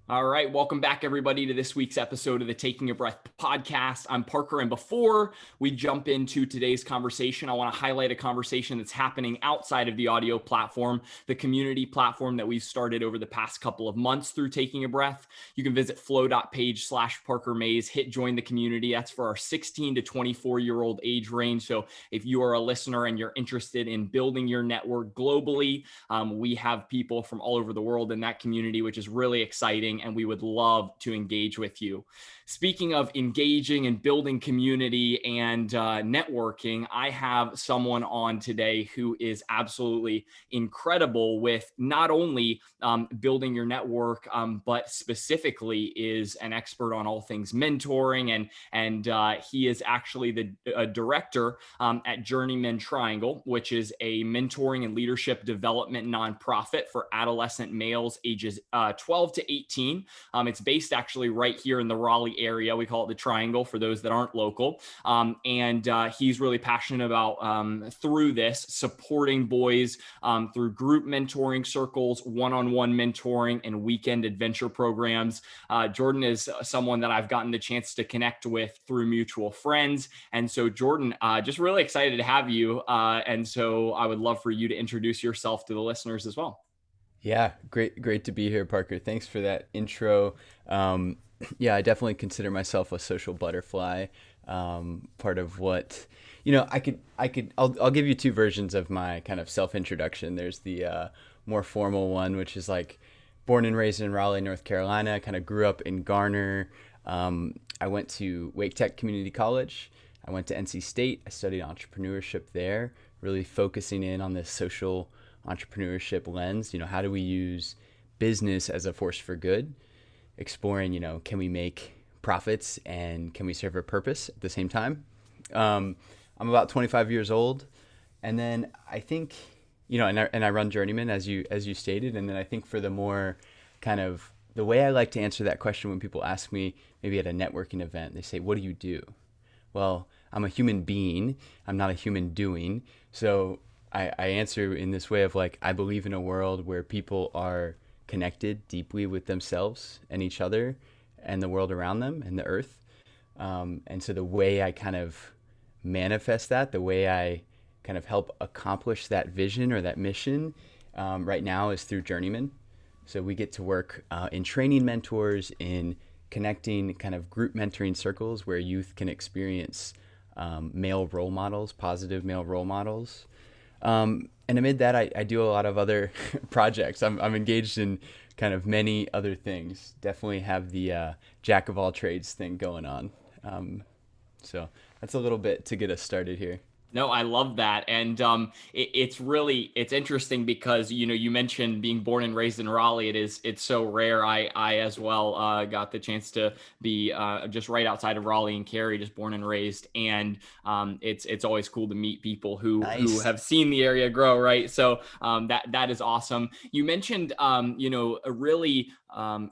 All right, welcome back, everybody, to this week's episode of the Taking a Breath podcast. I'm Parker, and before we jump into today's conversation, I want to highlight a conversation that's happening outside of the audio platform, the community platform that we've started over the past couple of months through Taking a Breath. You can visit flow.page/Parker Mays, hit join the community. That's for our 16 to 24-year-old age range. So if you are a listener and you're interested in building your network globally, we have people from all over the world in that community, which is really exciting, and we would love to engage with you. Speaking of engaging and building community and networking, I have someone on today who is absolutely incredible with not only building your network, but specifically is an expert on all things mentoring, and he is actually the director at Journeymen Triangle, which is a mentoring and leadership development nonprofit for adolescent males ages 12 to 18. It's based actually right here in the Raleigh area. We call it the Triangle for those that aren't local. And he's really passionate about, through this, supporting boys through group mentoring circles, one-on-one mentoring, and weekend adventure programs. Jordan is someone that I've gotten the chance to connect with through mutual friends. And so, Jordan, just really excited to have you. And so I would love for you to introduce yourself to the listeners as well. Yeah, great to be here, Parker. Thanks for that intro. Yeah, I definitely consider myself a social butterfly. Part of what, I'll give you two versions of my kind of self-introduction. There's the more formal one, which is like born and raised in Raleigh, North Carolina, kind of grew up in Garner. I went to Wake Tech Community College. I went to NC State. I studied entrepreneurship there, really focusing in on this social entrepreneurship lens. How do we use business as a force for good? Exploring, can we make profits and can we serve a purpose at the same time? I'm about 25 years old, and then I think, and I run Journeyman as you stated, and then I think for the more kind of the way I like to answer that question when people ask me maybe at a networking event, they say, "What do you do?" Well, I'm a human being. I'm not a human doing. So I answer in this way of like, I believe in a world where people are connected deeply with themselves and each other and the world around them and the earth. And so the way I kind of manifest that, the way I kind of help accomplish that vision or that mission right now is through Journeyman. So we get to work in training mentors, in connecting kind of group mentoring circles where youth can experience male role models, positive male role models. And amid that, I do a lot of other projects. I'm engaged in kind of many other things. Definitely have the jack of all trades thing going on. So that's a little bit to get us started here. No, I love that. And it's interesting because, you mentioned being born and raised in Raleigh. It's so rare. I as well got the chance to be just right outside of Raleigh and Cary, just born and raised. And it's always cool to meet people who Nice. have seen the area grow, right? So that is awesome. You mentioned really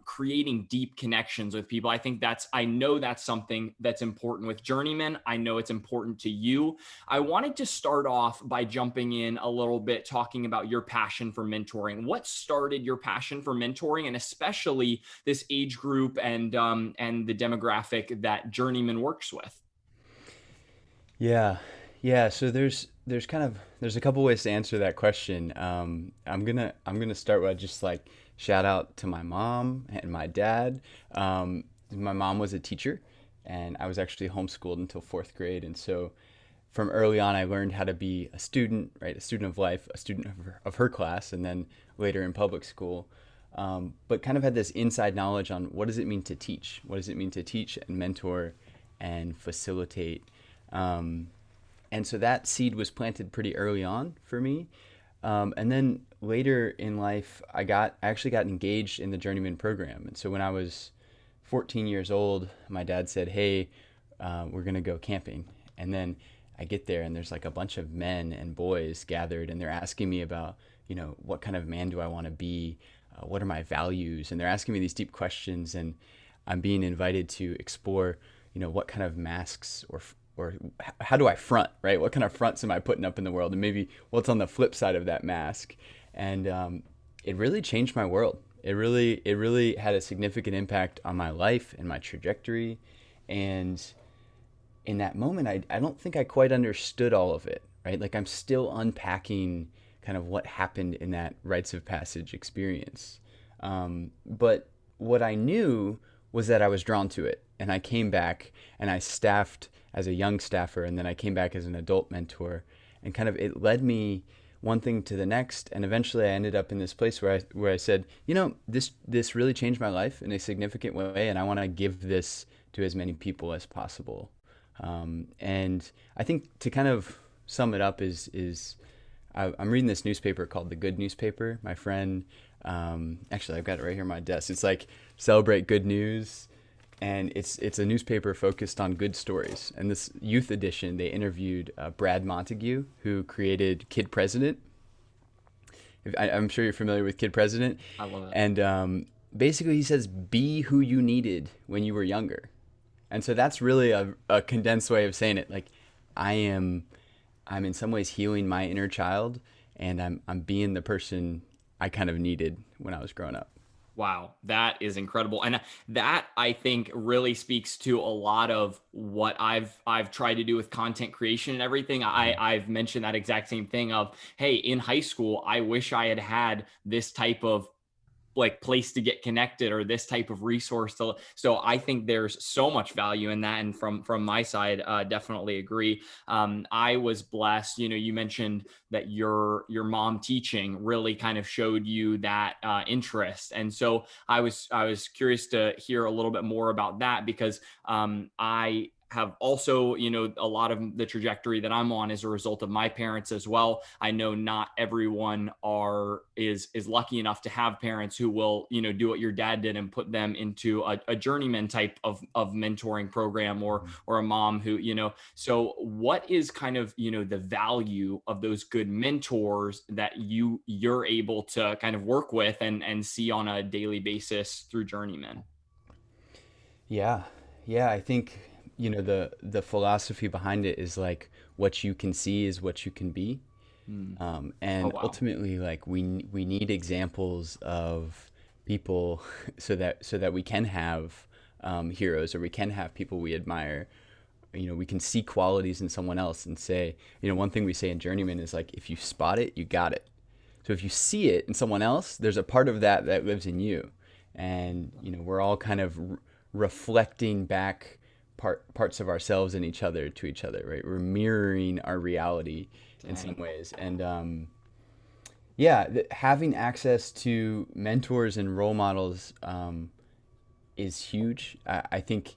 creating deep connections with people. I know that's something that's important with Journeyman. I know it's important to you. I wanted to start off by jumping in a little bit, talking about your passion for mentoring. What started your passion for mentoring, and especially this age group and the demographic that Journeyman works with? Yeah. Yeah. So there's a couple ways to answer that question. I'm gonna start with just like shout out to my mom and my dad. My mom was a teacher, and I was actually homeschooled until fourth grade, and so from early on, I learned how to be a student, right? A student of life, a student of her class, and then later in public school. But kind of had this inside knowledge on what does it mean to teach? What does it mean to teach and mentor and facilitate? And so that seed was planted pretty early on for me. And then later in life, I actually got engaged in the Journeyman program. And so when I was 14 years old, my dad said, "Hey, we're gonna go camping." And then I get there and there's like a bunch of men and boys gathered, and they're asking me about, what kind of man do I want to be? What are my values? And they're asking me these deep questions, and I'm being invited to explore, what kind of masks or how do I front, right? What kind of fronts am I putting up in the world? And maybe what's on the flip side of that mask? And it really changed my world. It really had a significant impact on my life and my trajectory. And in that moment, I don't think I quite understood all of it, right? Like I'm still unpacking kind of what happened in that rites of passage experience. But what I knew was that I was drawn to it. And I came back and I staffed as a young staffer, and then I came back as an adult mentor. And kind of it led me one thing to the next. And eventually I ended up in this place where I said, this really changed my life in a significant way. And I want to give this to as many people as possible. And I think to kind of sum it up I'm reading this newspaper called The Good Newspaper. My friend, actually I've got it right here on my desk. It's like Celebrate Good News. And it's a newspaper focused on good stories. And this youth edition, they interviewed Brad Montague, who created Kid President. I'm sure you're familiar with Kid President. I love it. And basically he says, be who you needed when you were younger. And so that's really a condensed way of saying it. Like I'm in some ways healing my inner child, and I'm being the person I kind of needed when I was growing up. Wow, that is incredible. And that I think really speaks to a lot of what I've tried to do with content creation and everything. I've mentioned that exact same thing of, hey, in high school, I wish I had this type of like place to get connected or this type of resource. So I think there's so much value in that. And from my side, definitely agree. I was blessed, you mentioned that your mom teaching really kind of showed you that interest. And so I was curious to hear a little bit more about that, because I have also, a lot of the trajectory that I'm on as a result of my parents as well. I know not everyone is lucky enough to have parents who will, do what your dad did and put them into a journeyman type of mentoring program, or a mom who, so what is kind of, the value of those good mentors that you're able to kind of work with and see on a daily basis through Journeyman? Yeah. Yeah. I think, the philosophy behind it is like what you can see is what you can be. Oh, And wow. ultimately, like we need examples of people so that we can have heroes, or we can have people we admire. We can see qualities in someone else and say, one thing we say in Journeyman is like, if you spot it, you got it. So if you see it in someone else, there's a part of that lives in you. And, we're all kind of reflecting back parts of ourselves and each other to each other, right? We're mirroring our reality in some ways. And yeah, having access to mentors and role models is huge. I think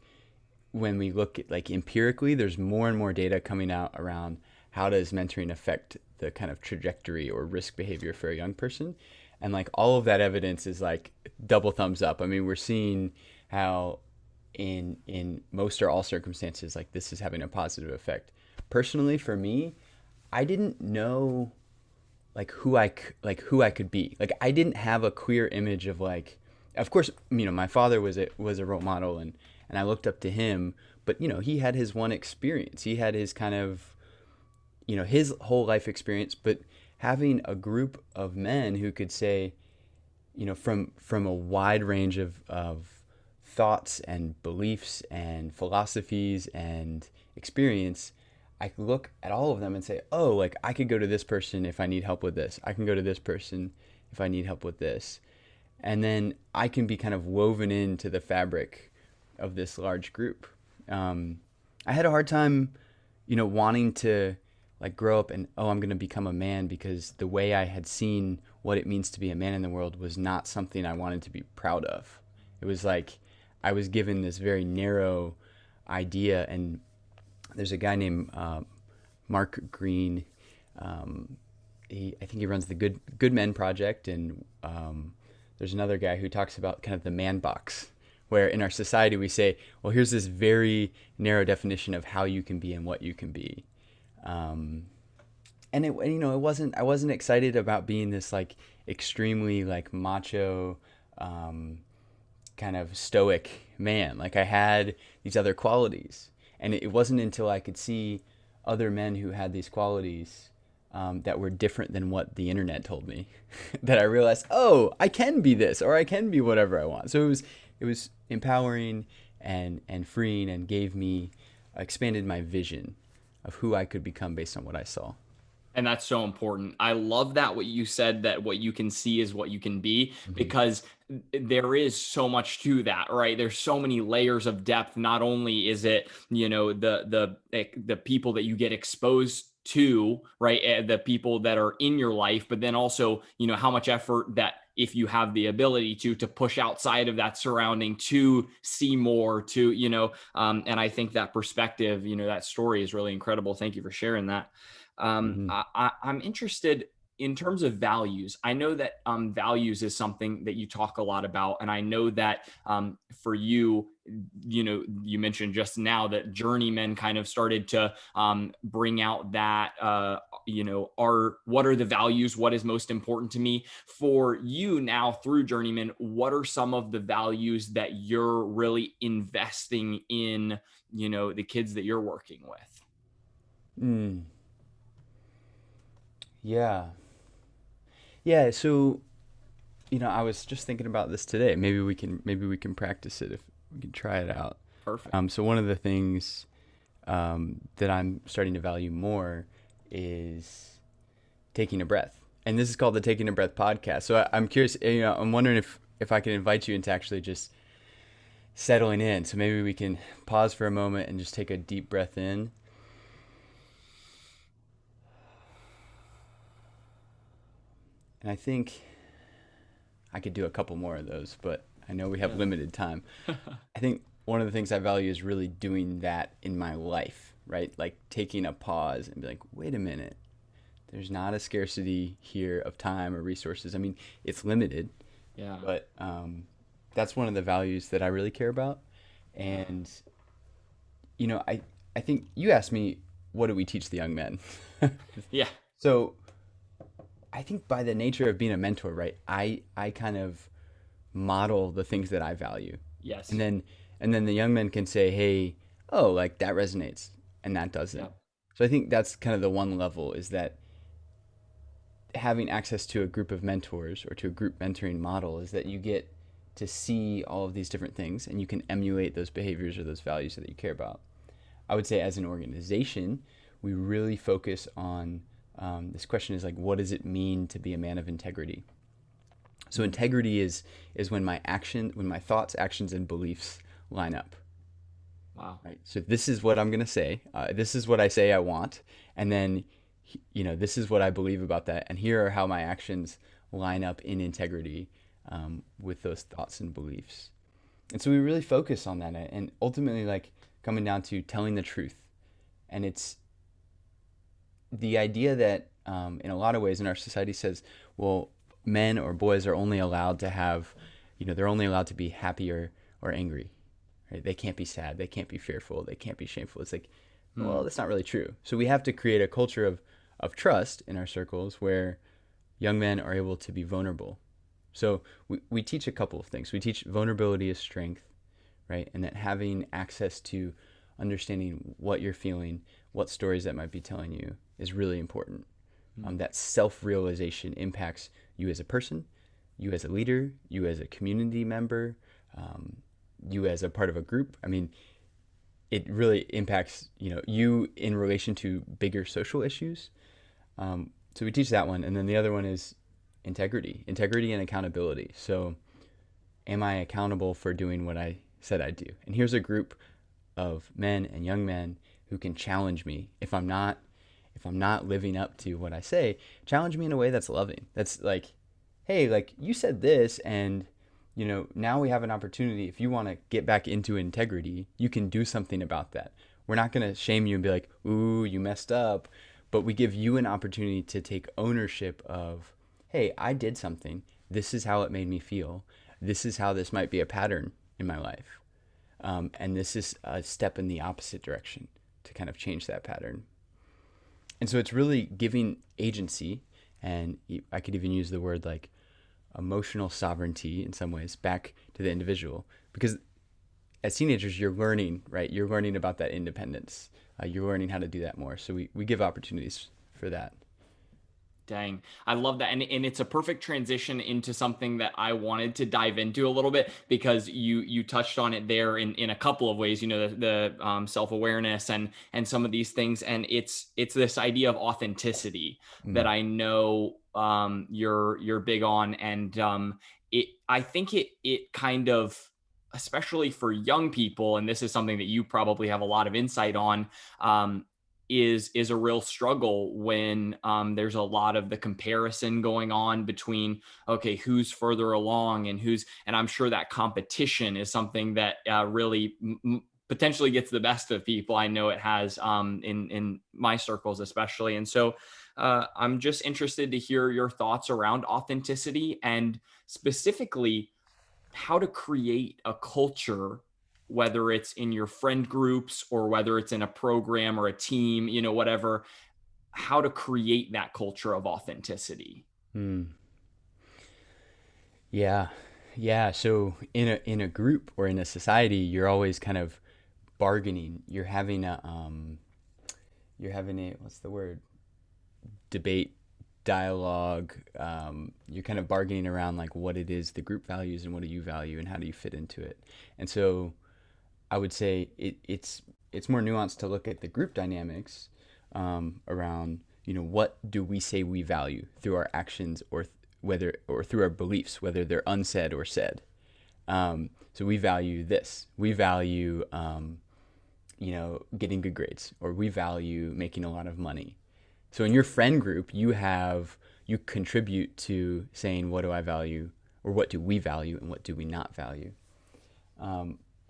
when we look at like empirically, there's more and more data coming out around how does mentoring affect the kind of trajectory or risk behavior for a young person. And like all of that evidence is like double thumbs up. I mean, we're seeing how in most or all circumstances, like this is having a positive effect. Personally, for me, I didn't know like who I could be. Like I didn't have a clear image of like, of course, my father was a role model, and I looked up to him, but he had his one experience. He had his kind of, his whole life experience, but having a group of men who could say, from a wide range of thoughts and beliefs and philosophies and experience, I could look at all of them and say, oh, like I could go to this person if I need help with this. I can go to this person if I need help with this. And then I can be kind of woven into the fabric of this large group. I had a hard time, wanting to like grow up and, oh, I'm going to become a man, because the way I had seen what it means to be a man in the world was not something I wanted to be proud of. It was like I was given this very narrow idea. And there's a guy named Mark Green. I think he runs the Good Men Project, and there's another guy who talks about kind of the man box, where in our society we say, well, here's this very narrow definition of how you can be and what you can be. And it wasn't, I wasn't excited about being this like extremely like macho, kind of stoic man. Like I had these other qualities, and it wasn't until I could see other men who had these qualities that were different than what the internet told me, that I realized, oh, I can be this, or I can be whatever I want. So it was empowering and freeing, and expanded my vision of who I could become based on what I saw. And that's so important. I love that what you said, that what you can see is what you can be, Mm-hmm. because there is so much to that, right? There's so many layers of depth. Not only is it, the people that you get exposed to, right? The people that are in your life, but then also, how much effort that, if you have the ability to push outside of that surrounding to see more, and I think that perspective, that story is really incredible. Thank you for sharing that. Mm-hmm. I'm interested in terms of values. I know that values is something that you talk a lot about, and I know that for you, you mentioned just now that Journeymen kind of started to bring out that, what are the values? What is most important to me? For you now through Journeymen, what are some of the values that you're really investing in, the kids that you're working with? Mm. Yeah. Yeah. So, I was just thinking about this today. Maybe we can practice it, if we can try it out. Perfect. So one of the things that I'm starting to value more is taking a breath. And this is called the Taking a Breath podcast. So I'm curious, I'm wondering if I can invite you into actually just settling in. So maybe we can pause for a moment and just take a deep breath in. And I think I could do a couple more of those, but I know we have Yeah. limited time. I think one of the things I value is really doing that in my life, right? Like taking a pause and be like, wait a minute. There's not a scarcity here of time or resources. I mean, it's limited, Yeah. but that's one of the values that I really care about. Yeah. And I think you asked me, what do we teach the young men? Yeah. So I think by the nature of being a mentor, right? I kind of model the things that I value, and Yes. then the young men can say, hey, oh, like that resonates, and that Yeah. doesn't. So I think that's kind of the one level, is that having access to a group of mentors, or to a group mentoring model, is that you get to see all of these different things, and you can emulate those behaviors or those values that you care about. I would say as an organization, we really focus on this question is like, what does it mean to be a man of integrity? So Mm. integrity is when my thoughts, actions, and beliefs line up. Wow. Right. So this is what I'm gonna say. This is what I say I want, and then this is what I believe about that, and here are how my actions line up in integrity with those thoughts and beliefs. And so we really focus on that, and ultimately, like, coming down to telling the truth. And it's the idea that in a lot of ways in our society says, well, men or boys are only allowed to have, they're only allowed to be happy or angry. Right? They can't be sad. They can't be fearful. They can't be shameful. It's like, well, Mm. that's not really true. So we have to create a culture of trust in our circles, where young men are able to be vulnerable. So we teach a couple of things. We teach vulnerability is strength, right? And that having access to understanding what you're feeling, what stories that might be telling you, is really important. Mm. That self-realization impacts you as a person, you as a leader, you as a community member, you as a part of a group. I mean, it really impacts you in relation to bigger social issues. So we teach that one, and then the other one is integrity and accountability. So, am I accountable for doing what I said I'd do? And here's a group of men and young men who can challenge me if I'm not living up to what I say. Challenge me in a way that's loving. That's like, hey, like you said this, and now we have an opportunity. If you want to get back into integrity, you can do something about that. We're not going to shame you and be like, ooh, you messed up, but we give you an opportunity to take ownership of, hey, I did something. This is how it made me feel. This is how this might be a pattern in my life. And this is a step in the opposite direction to kind of change that pattern. And so it's really giving agency, and I could even use the word like emotional sovereignty in some ways, back to the individual. Because as teenagers, you're learning, right? You're learning about that independence. You're learning how to do that more. So we give opportunities for that. Dang. I love that. And it's a perfect transition into something that I wanted to dive into a little bit, because you touched on it there in a couple of ways, the self-awareness and some of these things. And it's this idea of authenticity that I know you're big on. And I think it kind of, especially for young people, and this is something that you probably have a lot of insight on, is a real struggle when there's a lot of the comparison going on between, okay, who's further along and I'm sure that competition is something that really potentially gets the best of people. I know it has in my circles especially. And so I'm just interested to hear your thoughts around authenticity, and specifically how to create a culture, whether it's in your friend groups or whether it's in a program or a team, whatever, how to create that culture of authenticity. Yeah. Yeah. So in a group or in a society, you're always kind of bargaining. You're having a what's the word? Debate, dialogue. You're kind of bargaining around like what it is the group values and what do you value and how do you fit into it. And so I would say it's more nuanced to look at the group dynamics around, what do we say we value through our actions, or through our beliefs, whether they're unsaid or said. So we value this. We value getting good grades, or we value making a lot of money. So in your friend group, you contribute to saying, what do I value, or what do we value, and what do we not value?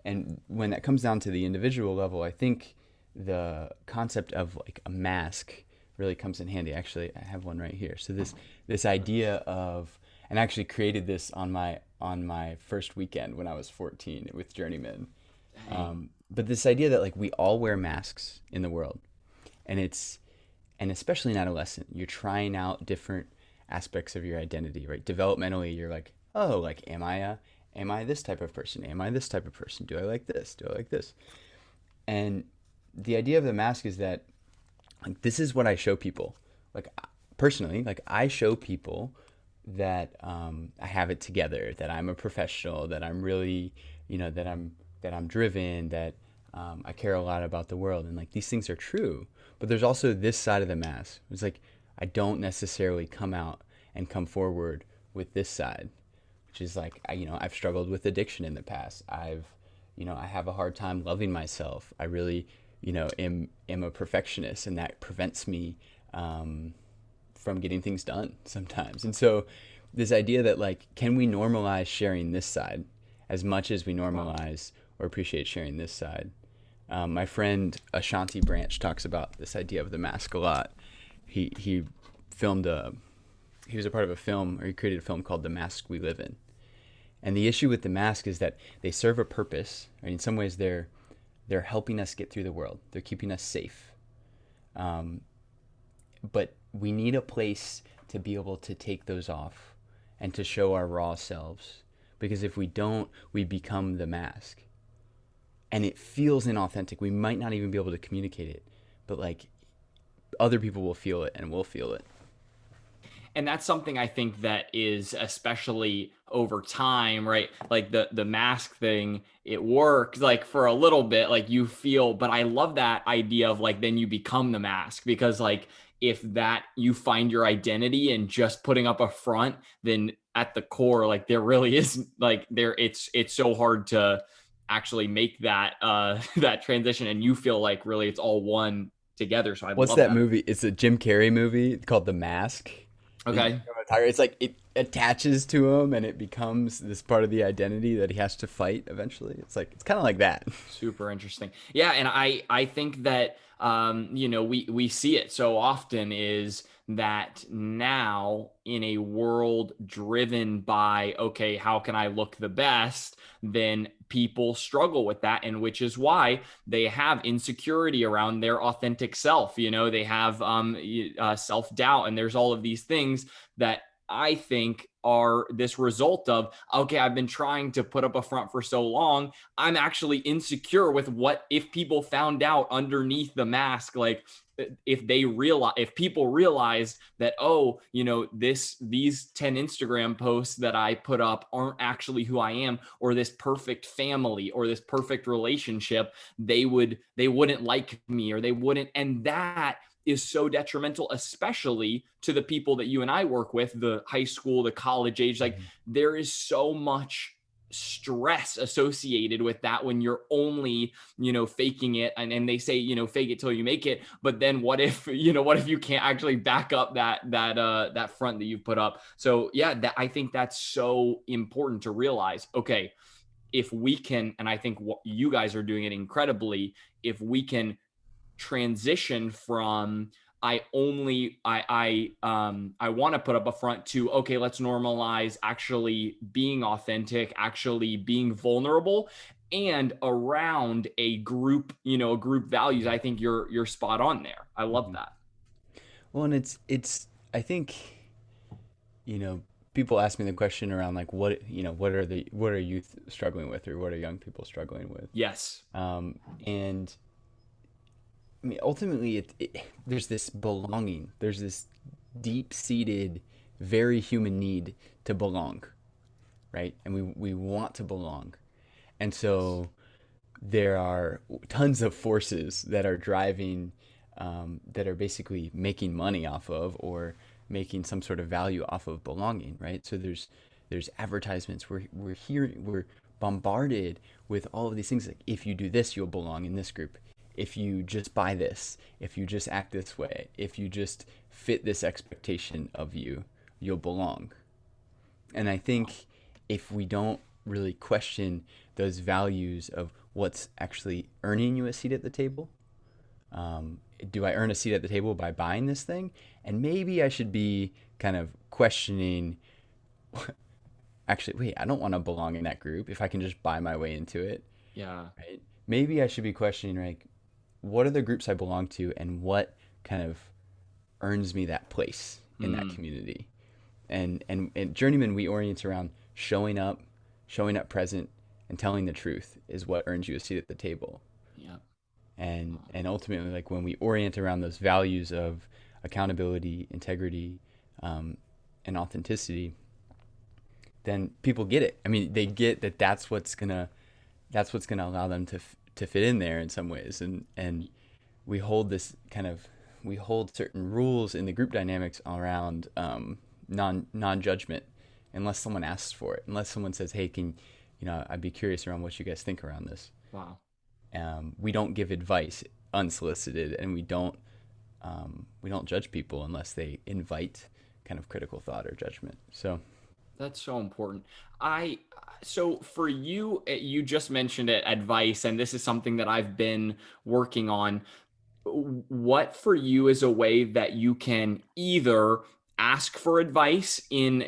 And when that comes down to the individual level, I think the concept of like a mask really comes in handy. Actually, I have one right here. So this idea of, and I actually created this on my first weekend when I was 14 with Journeymen. But this idea that like we all wear masks in the world, and especially in adolescent, you're trying out different aspects of your identity, right? Developmentally, you're like, oh, like, am I this type of person? Am I this type of person? Do I like this? Do I like this? And the idea of the mask is that, like, this is what I show people. Like, personally, like, I show people that I have it together, that I'm a professional, that I'm really, that I'm driven, that I care a lot about the world. And like, these things are true. But there's also this side of the mask. It's like, I don't necessarily come out and come forward with this side, which is like, I've struggled with addiction in the past. I have a hard time loving myself. I really, am a perfectionist, and that prevents me from getting things done sometimes. And so this idea that like, can we normalize sharing this side as much as we normalize or appreciate sharing this side? My friend Ashanti Branch talks about this idea of the mask a lot. He was a part of a film, or he created a film called The Mask We Live In. And the issue with the mask is that they serve a purpose. I mean, in some ways, they're helping us get through the world. They're keeping us safe. But we need a place to be able to take those off and to show our raw selves. Because if we don't, we become the mask. And it feels inauthentic. We might not even be able to communicate it. But like, other people will feel it, and we'll feel it. And that's something I think that is, especially over time, right? Like the mask thing, it works like for a little bit, like you feel, but I love that idea of like, then you become the mask, because like, if that you find your identity in just putting up a front, then at the core, like there really is like it's so hard to actually make that that transition, and you feel like really it's all one together. So I What's love that movie? It's a Jim Carrey movie called The Mask. Okay. It's like it attaches to him, and it becomes this part of the identity that he has to fight eventually. It's kind of like that. Super interesting. Yeah, and I think that we see it so often, is that now in a world driven by, okay, how can I look the best, then people struggle with that, and which is why they have insecurity around their authentic self. They have self-doubt, and there's all of these things that I think are this result of, okay, I've been trying to put up a front for so long, I'm actually insecure with what if people found out underneath the mask, like if people realize that, oh, these 10 Instagram posts that I put up aren't actually who I am, or this perfect family or this perfect relationship, they wouldn't like me, or they wouldn't. And that is so detrimental, especially to the people that you and I work with, the high school, the college age. Like, there is so much stress associated with that when you're only, faking it. And they say, fake it till you make it. But then what if you can't actually back up that front that you've put up? So yeah, I think that's so important to realize. Okay, if we can, and I think what you guys are doing it incredibly, if we can transition from I want to put up a front to, okay, let's normalize actually being authentic, actually being vulnerable, and around a group values. I think you're spot on there. I love that. Well, and it's I think, people ask me the question around like what are youth struggling with, or what are young people struggling with? Yes. And I mean, ultimately, there's this belonging. There's this deep-seated, very human need to belong, right? And we want to belong. And so there are tons of forces that are driving, that are basically making money off of, or making some sort of value off of belonging, right? So there's advertisements. We're bombarded with all of these things like, if you do this, you'll belong in this group. If you just buy this, if you just act this way, if you just fit this expectation of you, you'll belong. And I think if we don't really question those values of what's actually earning you a seat at the table, do I earn a seat at the table by buying this thing? And maybe I should be kind of questioning, actually, wait, I don't want to belong in that group if I can just buy my way into it. Yeah. Right? Maybe I should be questioning, like, what are the groups I belong to, and what kind of earns me that place in that community? And Journeyman, we orient around showing up present, and telling the truth is what earns you a seat at the table. Yeah. And ultimately, like, when we orient around those values of accountability, integrity, and authenticity, then people get it. I mean, they get that that's what's gonna allow them to fit in there in some ways. And we hold certain rules in the group dynamics around non-judgment, unless someone asks for it, unless someone says, hey, I'd be curious around what you guys think around this. Wow. We don't give advice unsolicited, and we don't judge people unless they invite kind of critical thought or judgment. So that's so important. So for you, you just mentioned it, advice, and this is something that I've been working on. What for you is a way that you can either ask for advice in,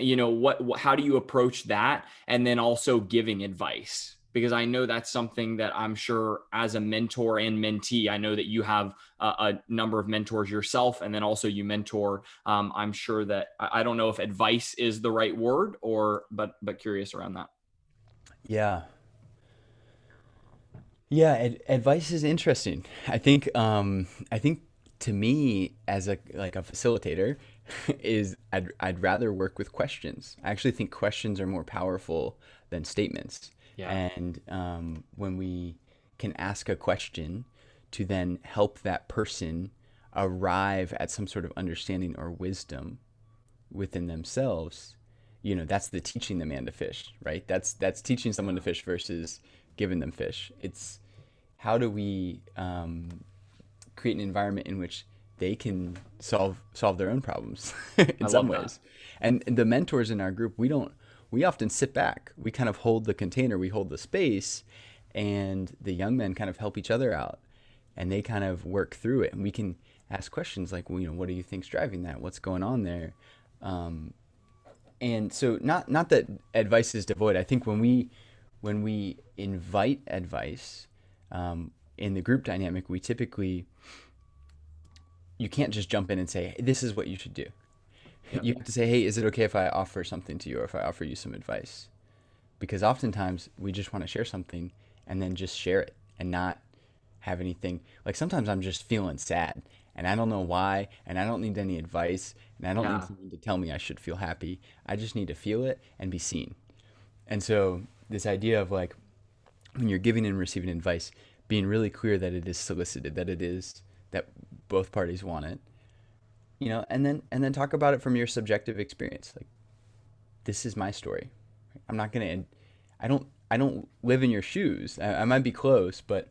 how do you approach that? And then also giving advice, because I know that's something that I'm sure as a mentor and mentee, I know that you have a number of mentors yourself, and then also you mentor. I'm sure that I don't know if advice is the right word, but curious around that. yeah, advice is interesting. I think to me, as a facilitator, is I'd rather work with questions. I actually think questions are more powerful than statements. Yeah. And when we can ask a question to then help that person arrive at some sort of understanding or wisdom within themselves, that's the teaching the man to fish, right? That's teaching someone to fish versus giving them fish. It's how do we create an environment in which they can solve their own problems in some ways. And the mentors in our group, we often sit back. We kind of hold the container, we hold the space, and the young men kind of help each other out, and they kind of work through it. And we can ask questions like, well, what do you think's driving that? What's going on there? And so not that advice is devoid. I think when we invite advice in the group dynamic, we typically, you can't just jump in and say, hey, this is what you should do. Yep. You have to say, hey, is it okay if I offer something to you, or if I offer you some advice? Because oftentimes we just want to share something and then just share it and not have anything. Like, sometimes I'm just feeling sad and I don't know why, and I don't need any advice, and I don't need Yeah. someone to tell me I should feel happy. I just need to feel it and be seen. And so this idea of like when you're giving and receiving advice, being really clear that it is solicited, that it is that both parties want it, and then talk about it from your subjective experience. Like, this is my story. I'm not gonna. I don't live in your shoes. I might be close, but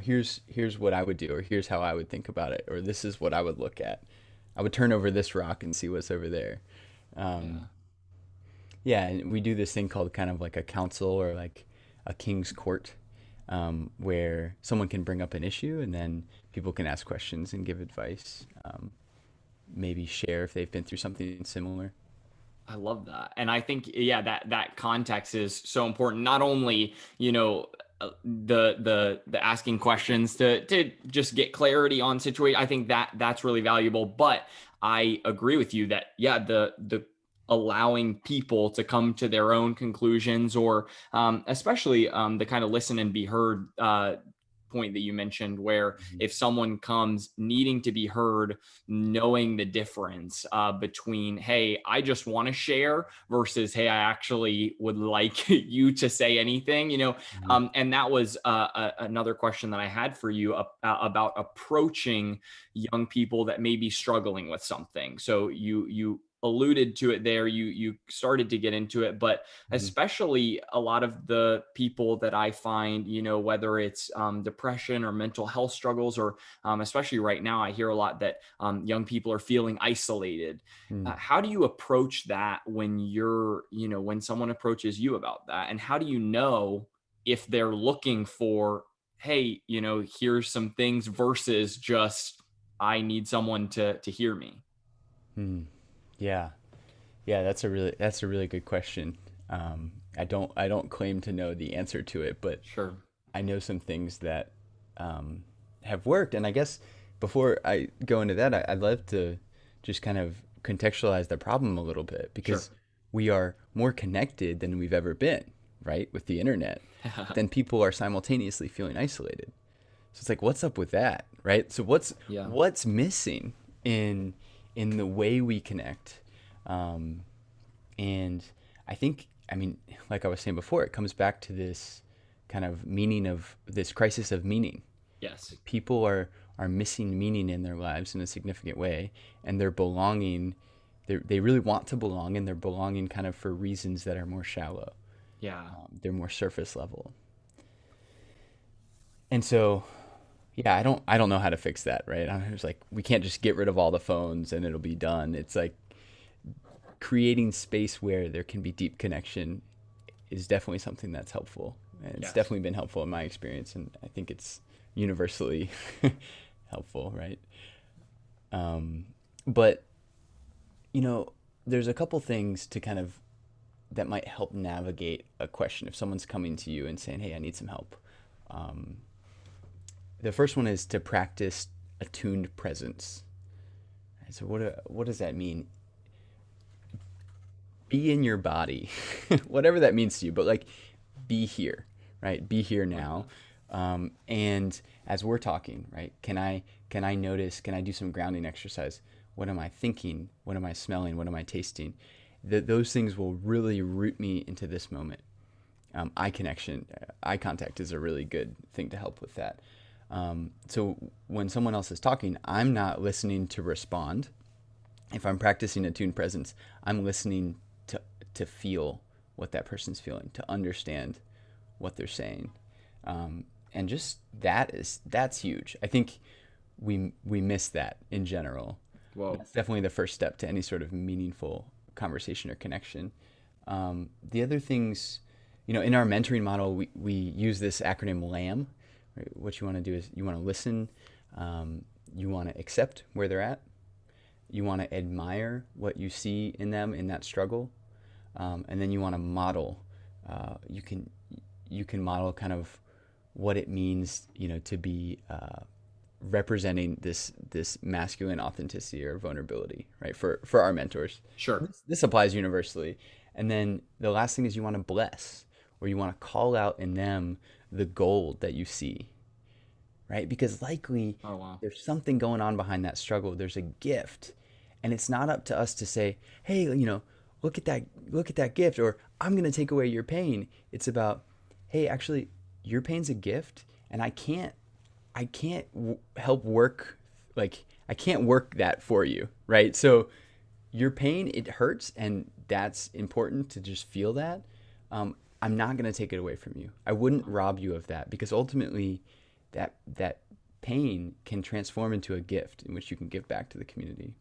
here's what I would do, or here's how I would think about it, or this is what I would look at. I would turn over this rock and see what's over there. Yeah. Um, yeah, and we do this thing called kind of like a council or like a king's court, where someone can bring up an issue and then people can ask questions and give advice, maybe share if they've been through something similar. I love that. And I think, yeah, that context is so important. Not only, the asking questions to just get clarity on situation. I think that's really valuable. But I agree with you that, yeah, the allowing people to come to their own conclusions, or especially the kind of listen and be heard point that you mentioned, where Mhm. if someone comes needing to be heard, knowing the difference between, hey, I just want to share, versus, hey, I actually would like you to say anything, Mhm. and that was another question that I had for you about approaching young people that may be struggling with something. So you alluded to it there, you started to get into it, but Mhm. especially a lot of the people that I find, whether it's depression or mental health struggles, or especially right now, I hear a lot that young people are feeling isolated. Mhm. How do you approach that when when someone approaches you about that? And how do you know if they're looking for, hey, here's some things, versus just, I need someone to hear me? Mhm. Yeah. Yeah, that's a really good question. I don't claim to know the answer to it, but Sure. I know some things that um, have worked. And I guess before I go into that, I'd love to just kind of contextualize the problem a little bit, Sure. because we are more connected than we've ever been, right? With the internet. But then people are simultaneously feeling isolated. So it's like, what's up with that, right? So what's Yeah. what's missing in in the way we connect? Um, and I think, I mean, like I was saying before, it comes back to this kind of meaning of this crisis of meaning. Yes. People are missing meaning in their lives in a significant way, and they're belonging. They really want to belong, and they're belonging kind of for reasons that are more shallow. Yeah. They're more surface level. And so, yeah, I don't know how to fix that, right? I was like, we can't just get rid of all the phones and it'll be done. It's like creating space where there can be deep connection is definitely something that's helpful. And it's Yes. definitely been helpful in my experience, and I think it's universally helpful, right? Um, but you know, there's a couple things to kind of that might help navigate a question if someone's coming to you and saying, "Hey, I need some help." Um, the first one is to practice attuned presence. So what does that mean? Be in your body, whatever that means to you, but like be here, right? Be here Like now. that. And as we're talking, right? Can I notice? Can I do some grounding exercise? What am I thinking? What am I smelling? What am I tasting? Those things will really root me into this moment. Eye connection, eye contact is a really good thing to help with that. So when someone else is talking, I'm not listening to respond. If I'm practicing attuned presence, I'm listening to to feel what that person's feeling, to understand what they're saying, and just that's huge. I think we miss that in general. Whoa. That's definitely the first step to any sort of meaningful conversation or connection. The other things, in our mentoring model, we use this acronym LAM. Right? What you want to do is you want to listen, you want to accept where they're at, you want to admire what you see in them in that struggle, and then you want to model. You can model kind of what it means, to be representing this masculine authenticity or vulnerability, right? For our mentors, Sure. this applies universally. And then the last thing is you want to bless, or you want to call out in them the gold that you see, right? Because likely Oh, wow. there's something going on behind that struggle. There's a gift. And it's not up to us to say, hey, look at that gift, or I'm going to take away your pain. It's about, hey, actually, your pain's a gift, and I can't help work, like, I can't work that for you, right? So your pain, it hurts, and that's important to just feel that. I'm not going to take it away from you. I wouldn't rob you of that, because ultimately that pain can transform into a gift in which you can give back to the community.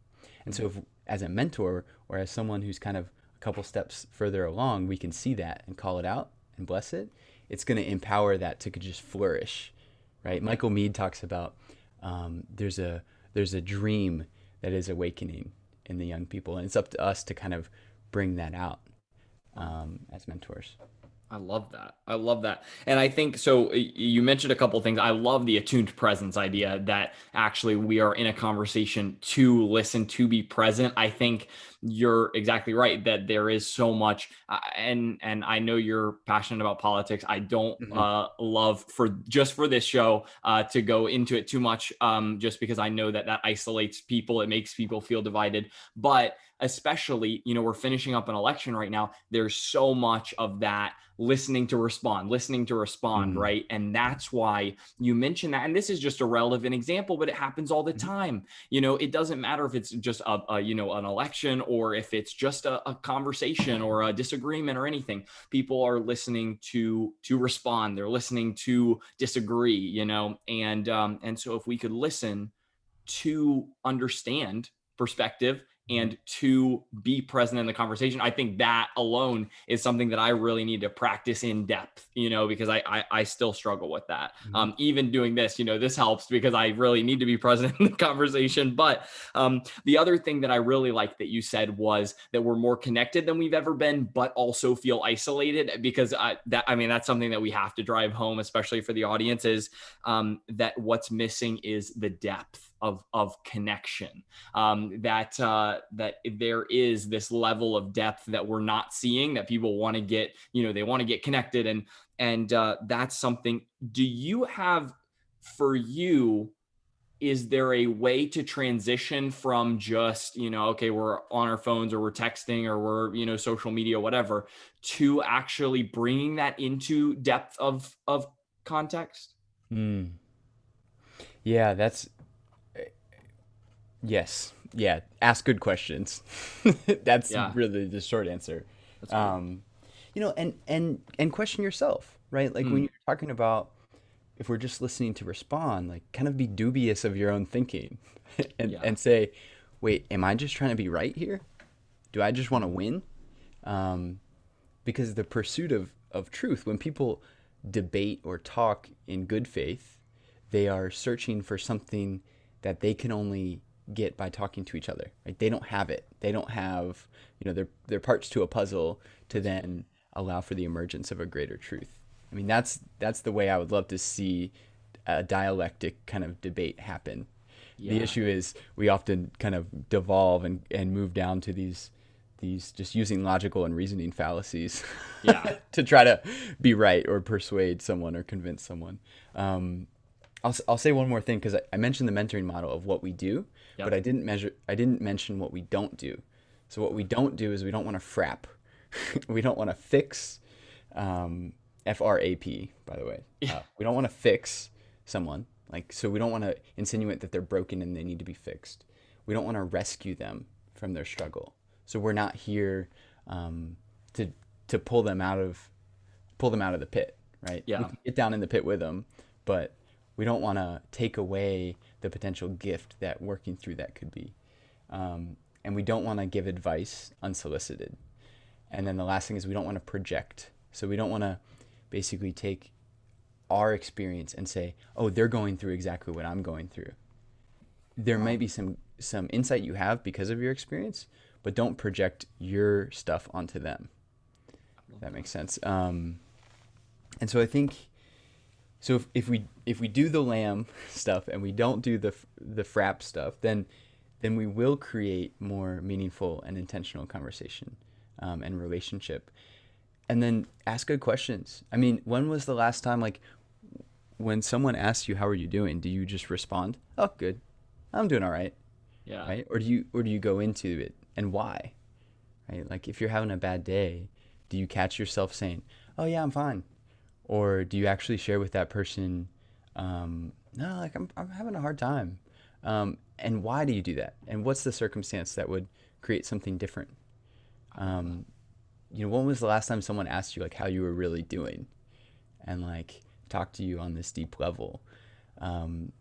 And so if, as a mentor or as someone who's kind of a couple steps further along, we can see that and call it out and bless it. It's going to empower that to just flourish, right? Michael Meade talks about there's a dream that is awakening in the young people, and it's up to us to kind of bring that out as mentors. I love that. I love that. And I think so. You mentioned a couple of things. I love the attuned presence idea that actually we are in a conversation to listen, to be present. I think you're exactly right that there is so much, and I know you're passionate about politics. I don't Mm-hmm. love for this show to go into it too much, just because I know that isolates people. It makes people feel divided. But especially, we're finishing up an election right now. There's so much of that listening to respond, Mm-hmm. right? And that's why you mentioned that. And this is just a relevant example, but it happens all the time. It doesn't matter if it's just an election, or if it's just a conversation or a disagreement or anything. People are listening to respond. They're listening to disagree, and so if we could listen to understand perspective and to be present in the conversation, I think that alone is something that I really need to practice in depth, because I still struggle with that. Mm-hmm. Even doing this, this helps because I really need to be present in the conversation. But the other thing that I really like that you said was that we're more connected than we've ever been, but also feel isolated, because that's something that we have to drive home, especially for the audience, is that what's missing is the depth of connection. That there is this level of depth that we're not seeing, that people want to get, they want to get connected, and that's something. Do you have, for you, is there a way to transition from just, okay, we're on our phones or we're texting or we're, social media, whatever, to actually bringing that into depth of context? Mm. Yeah, that's yes. Yeah, ask good questions. That's Yeah, really the short answer. that's great. Um, and question yourself, right? Like when Mm, you're talking about, if we're just listening to respond, like kind of be dubious of your own thinking and yeah. say, wait, am I just trying to be right here? Do I just want to win? Um, because the pursuit of truth, when people debate or talk in good faith, they are searching for something that they can only get by talking to each other. Right? They don't have it. They don't have, they're parts to a puzzle to That's good. then allow for the emergence of a greater truth. I mean, that's the way I would love to see a dialectic kind of debate happen. The Yeah. issue is we often kind of devolve and move down to these just using logical and reasoning fallacies Yeah. to try to be right or persuade someone or convince someone. I'll say one more thing, because I mentioned the mentoring model of what we do, but Yep. I didn't mention what we don't do. So what we don't do is we don't want to frap. We don't want to fix, FRAP, by the way. Yeah. We don't want to fix someone. So we don't want to insinuate that they're broken and they need to be fixed. We don't want to rescue them from their struggle. So we're not here to pull them out of the pit, right? We Yeah. can get down in the pit with them, but we don't want to take away the potential gift that working through that could be. And we don't want to give advice unsolicited. And then the last thing is we don't want to project. So we don't want to basically take our experience and say, oh, they're going through exactly what I'm going through. There Wow. might be some insight you have because of your experience, but don't project your stuff onto them. If that makes sense. And so I think, so if we do the lamb stuff and we don't do the frap stuff, then we will create more meaningful and intentional conversation and relationship. And then ask good questions. I mean, when was the last time, like, when someone asks you, how are you doing? Do you just respond, oh, good, I'm doing all right. Yeah. Right. Or do you go into it, and why? Right. Like if you're having a bad day, do you catch yourself saying, oh yeah, I'm fine? Or do you actually share with that person, no, like I'm having a hard time. And why do you do that? And what's the circumstance that would create something different? Um, when was the last time someone asked you like how you were really doing, and like talked to you on this deep level? Um,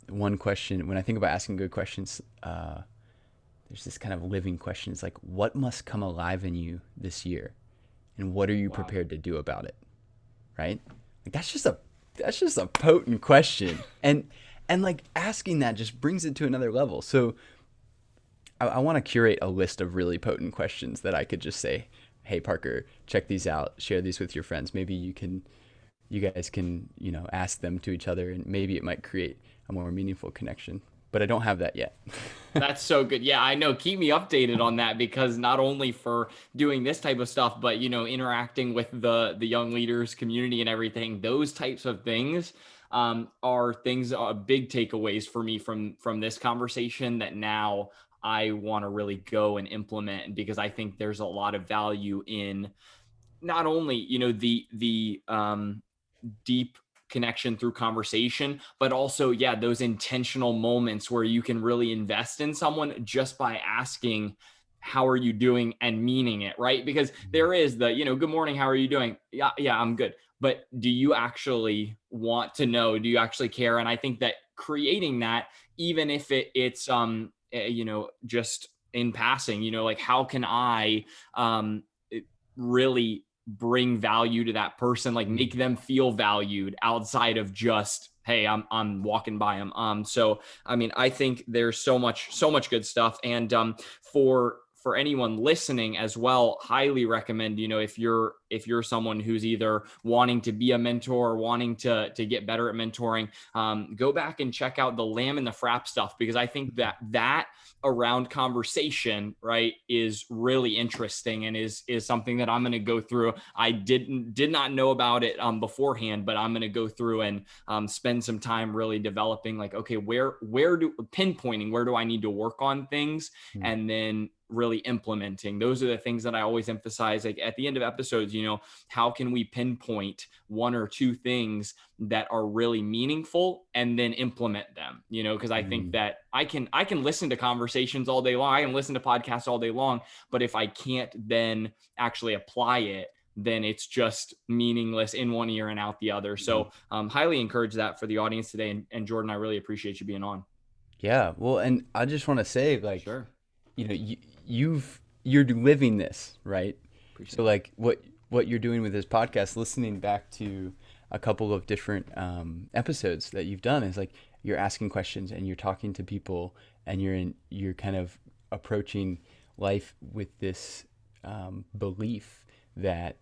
One question, when I think about asking good questions, there's this kind of living question. It's like, what must come alive in you this year, and what are you Wow. prepared to do about it? Right? Like that's just a potent question, and like asking that just brings it to another level. So I want to curate a list of really potent questions that I could just say, hey Parker, check these out, share these with your friends. Maybe you guys can, ask them to each other, and maybe it might create a more meaningful connection. But I don't have that yet. That's so good. Yeah, I know. Keep me updated on that, because not only for doing this type of stuff, but interacting with the young leaders community and everything, those types of things are things big takeaways for me from this conversation that now I want to really go and implement, because I think there's a lot of value in not only the deep connection through conversation, but also, yeah, those intentional moments where you can really invest in someone just by asking, how are you doing, and meaning it, right? Because there is good morning, how are you doing? Yeah, yeah, I'm good. But do you actually want to know? Do you actually care? And I think that creating that, even if it's just in passing, like how can I really bring value to that person, like make them feel valued outside of just, hey, I'm walking by them. So I mean, I think there's so much good stuff. And for anyone listening as well, highly recommend, if you're someone who's either wanting to be a mentor or wanting to get better at mentoring, go back and check out the lamb and the frap stuff, because I think that around conversation, right, is really interesting, and is something that I'm going to go through. I did not know about it beforehand, but I'm going to go through and spend some time really developing, like, okay, pinpointing where do I need to work on things, and then really implementing. Those are the things that I always emphasize, like at the end of episodes, how can we pinpoint one or two things that are really meaningful and then implement them, because I think that I can listen to conversations all day long. I can listen to podcasts all day long, but if I can't then actually apply it, then it's just meaningless in one ear and out the other. So highly encourage that for the audience today. And Jordan, I really appreciate you being on. Yeah. Well, and I just want to say, like, Sure. you're living this, right? Appreciate So like what you're doing with this podcast, listening back to a couple of different episodes that you've done, is like you're asking questions and you're talking to people, and you're kind of approaching life with this belief that,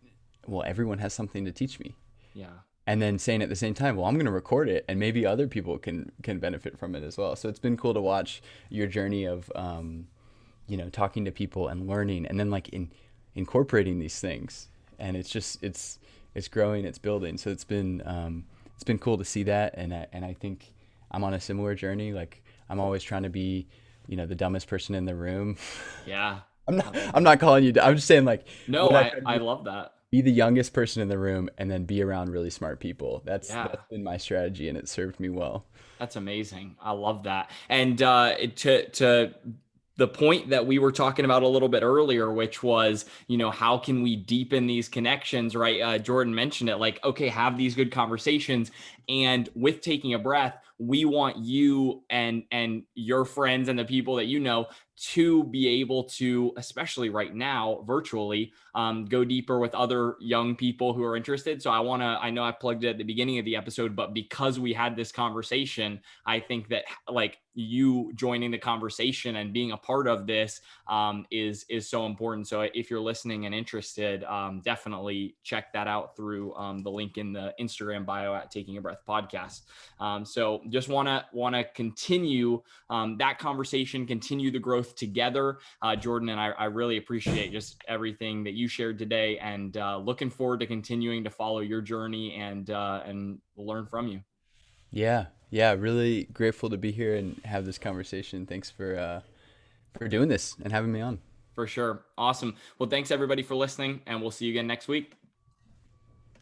well, everyone has something to teach me. Yeah. And then saying at the same time, well, I'm going to record it, and maybe other people can benefit from it as well. So it's been cool to watch your journey of talking to people and learning, and then like incorporating these things, and it's growing, it's building. So it's been cool to see that, and I think I'm on a similar journey. Like I'm always trying to be, the dumbest person in the room. Yeah. I'm not calling you. I'm just saying, like, No, what I love that. be the youngest person in the room, and then be around really smart people. That's Yeah. been my strategy, and it served me well. That's amazing. I love that. And to the point that we were talking about a little bit earlier, which was, how can we deepen these connections, right? Jordan mentioned it, like, okay, have these good conversations. And with taking a breath, we want you and your friends and the people that to be able to, especially right now, virtually, go deeper with other young people who are interested. So I know I plugged it at the beginning of the episode, but because we had this conversation, I think that like you joining the conversation and being a part of this is so important. So if you're listening and interested, definitely check that out through the link in the Instagram bio at Taking a Breath Podcast. So just want to continue that conversation, continue the growth together. Jordan, and I really appreciate just everything that you shared today, and looking forward to continuing to follow your journey and learn from you. Yeah. Yeah. Really grateful to be here and have this conversation. Thanks for doing this and having me on. For sure. Awesome. Well, thanks everybody for listening, and we'll see you again next week.